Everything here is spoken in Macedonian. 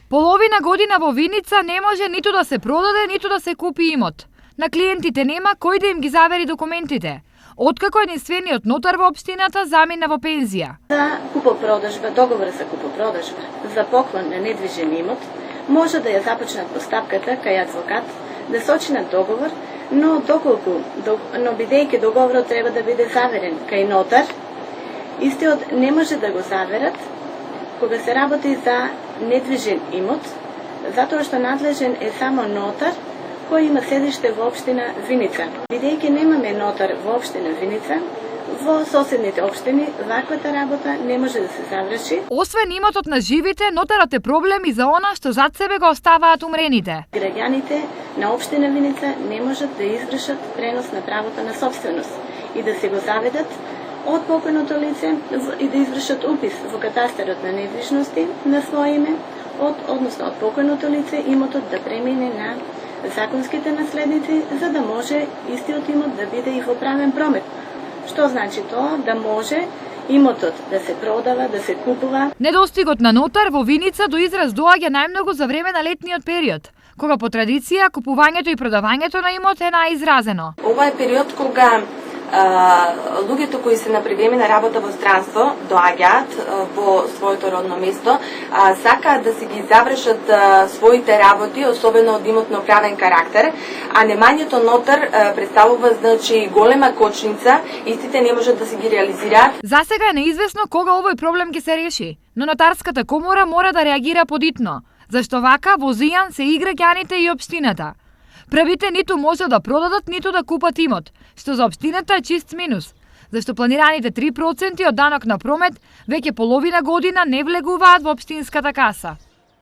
Половина година во Виница не може ниту да се продаде, ниту да се купи имот. На клиентите нема кој да им ги завери документите. Откако единствениот нотар во општината замина во пензија. За купопродажба, договор за купопродажба, за поклон на недвижен имот, може да ја започнат постапката кај адвокат, да сочинат договор, но бидејќи договорот треба да биде заверен кај нотар, истиот не може да го заверат кога се работи за недвижен имот, затоа што надлежен е само нотар кој има седиште во општина Виница. Бидејќи немаме нотар во општина Виница, во соседните општини ваквата работа не може да се заврши. Освен имотот на живите, нотарот е проблем и за она што зад себе го оставаат умрените. Граѓаните на општина Виница не можат да извршат пренос на правото на собственост и да се го заведат од покојното лице и да извршат упис во катастарот на недвижности на свое име, односно од покојното лице имотот да премине на законските наследници, за да може истиот имот да биде и во правен промет. Што значи тоа? Да може имотот да се продава, да се купува. Недостигот на нотар во Виница до израз доаѓа најмногу за време на летниот период, кога по традиција купувањето и продавањето на имот е најизразено. Ова е период кога луѓето кои се на привремена работа во странство доаѓаат во своето родно место, сакаат да си ги завршат своите работи, особено од имотно-правен карактер, а немањето нотар представува значи голема кочница, истите не можат да се ги реализираат. Засега е неизвестно кога овој проблем ќе се реши, но нотарската комора мора да реагира подитно, зашто вака во зијан се и граѓаните и општината. Првите ниту може да продадат, ниту да купат имот, што за општината е чист минус, зашто планираните 3% од данок на промет веќе половина година не влегуваат во општинската каса.